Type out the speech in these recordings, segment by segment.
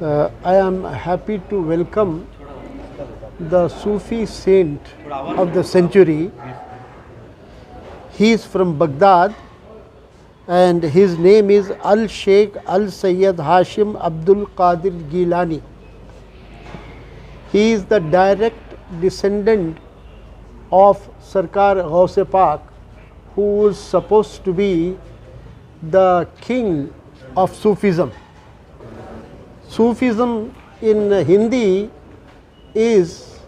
I am happy to welcome the Sufi saint of the century. He is from Baghdad and his name is Shaykh Sayyid Hashim Abdul Qadir Gaylani. He is the direct descendant of Sarkar Gause Pak, who was supposed to be the king of Sufism. Sufism in Hindi is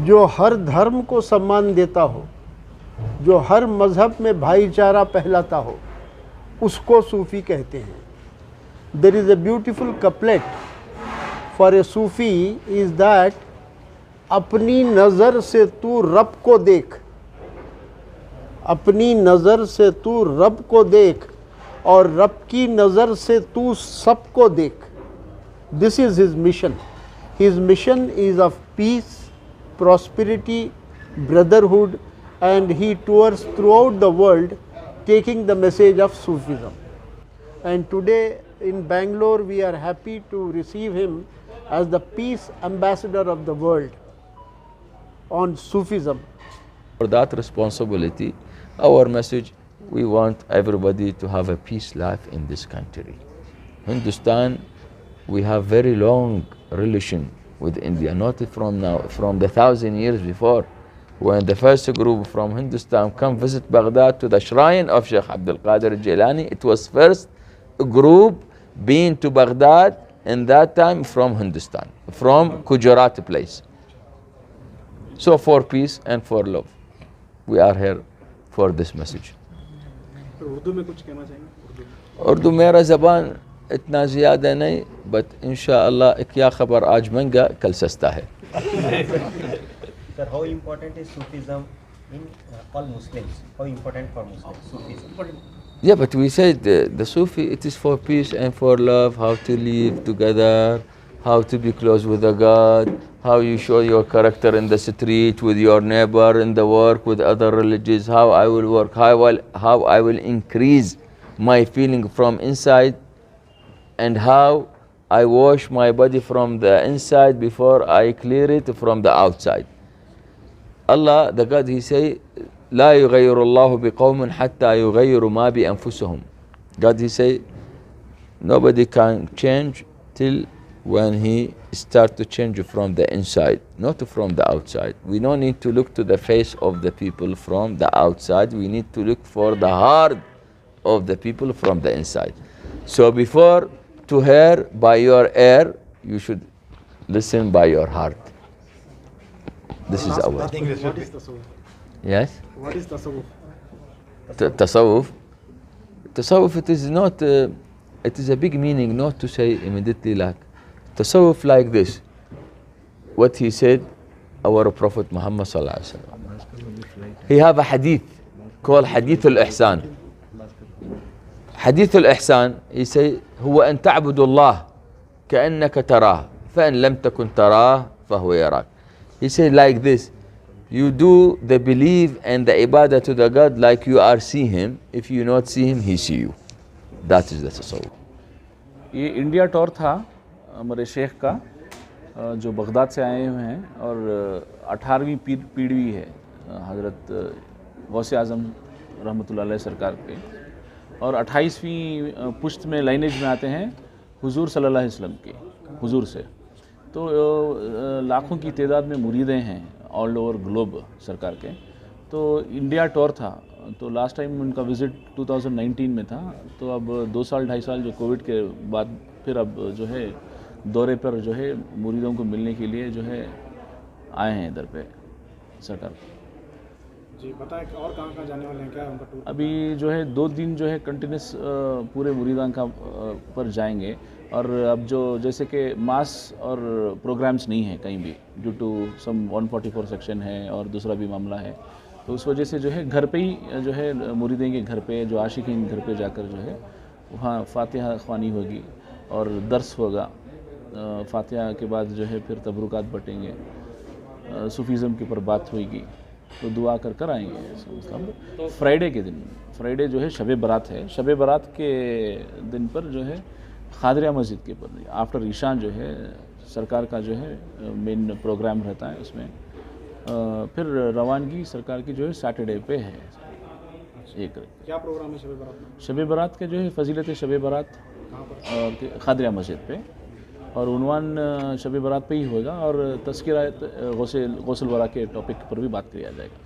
जो हर धर्म को सम्मान देता हो, जो हर मज़हब में भाईचारा फैलाता हो, उसको सूफ़ी कहते हैं. There is a beautiful couplet for a Sufi is that अपनी नज़र से तू रब को देख, अपनी नज़र से तू रब को देख और रब की नज़र से तू सबको देख. This is his mission. His mission is of peace, prosperity, brotherhood, and he tours throughout the world taking the message of Sufism. And today in Bangalore we are happy to receive him as the peace ambassador of the world on Sufism. For that responsibility, our message, we want everybody to have a peace life in this country. Hindustan, we have very long relation with India, not from now, from the 1,000 years before, when the first group from Hindustan come visit Baghdad to the shrine of Shaykh Abdul Qadir Gaylani. It was first group been to Baghdad in that time from Hindustan, from Gujarat place. So for peace and for love, we are here for this message. Urdu में कुछ कहना चाहेंगे? उर्दू मेरा ज़बान इतना ज़्यादा नहीं, but इंशाअल्लाह क्या खबर आज महंगा कल सस्ता है. Sir, how important is Sufism in all Muslims? How important for Muslims Sufism? Yeah, but we said the Sufi, it is for peace and for love, how to live together, how to be close with the God, how you show your character in the street, with your neighbor, in the work, with other religions, how I will work, how I will increase my feeling from inside, and how I wash my body from the inside before I clear it from the outside. Allah, the God, He say, لا يغير الله بقوم حتى يغيروا ما بأنفسهم. God, He say, nobody can change till when he start to change from the inside, not from the outside. We don't need to look to the face of the people from the outside. We need to look for the heart of the people from the inside. So before to hear by your ear, you should listen by your heart. This is our. What is tasawwuf? Yes? What is tasawwuf? Tasawwuf. Tasawwuf, it is not, it is a big meaning, not to say immediately like, Tasawwuf like this. What he said, our Prophet Muhammad sallallahu alaihi wasallam. He have a hadith called Hadith al-Ihsan. Hadith al-Ihsan, he say, هو أن تعبد الله كأنك تراه فإن لم تكن تراه فهو يراك. He said like this, you do the belief and the ibadah to the God like you are see him. If you not see him, he see you. That is the tasawwuf. ये India tour था हमारे शेख का, जो Baghdad से आए हुए हैं, और 18वीं पीढ़ी है हज़रत गौसे आज़म रहमतुल्लाह अलैह सरकार के, और 28वीं पुश्त में लाइनेज में आते हैं हुजूर सल्लल्लाहु अलैहि वसल्लम के, हुजूर से. तो लाखों की तादाद में मुरीदें हैं ऑल ओवर ग्लोब सरकार के. तो इंडिया टूर था, तो लास्ट टाइम उनका विज़िट 2019 में था. तो अब 2 साल 2.5 साल जो कोविड के बाद फिर अब जो है दौरे पर जो है मुरीदों को मिलने के लिए जो है आए हैं इधर पे सरकार को. जी बताएं और कहाँ जाने वाले हैं, क्या उनका टूर? अभी जो है 2 दिन जो है कंटिन्यूस पूरे मुरीदान का पर जाएंगे. और अब जो जैसे कि मास और प्रोग्राम्स नहीं है कहीं भी, ड्यू टू सम 144 सेक्शन है और दूसरा भी मामला है, तो उस वजह से जो है घर पे ही जो है मुरीदें के घर पे, जो आशिकीन घर पे जाकर जो है वहाँ फातिहा ख्वानी होगी और दर्स होगा. फातिहा के बाद जो है फिर तबरुकात बटेंगे, सूफीज़म के ऊपर बात होगी, तो दुआ कर कर आएंगे. मतलब फ्राइडे के दिन, फ्राइडे जो है शब बारात है, शब बारात के दिन पर जो है खादरिया मस्जिद के ऊपर आफ्टर ईशान जो है सरकार का जो है मेन प्रोग्राम रहता है उसमें। फिर रवानगी सरकार की जो है सैटरडे पे है। एक क्या प्रोग्राम है शब बारात में? शब बारात के जो है फजीलत शब बारात कहाँ पर? खादरिया मस्जिद पे, और उन्वान शब बारात पे ही होगा, और तस्कीरा गौसल वरा के टॉपिक पर भी बात किया जाएगा।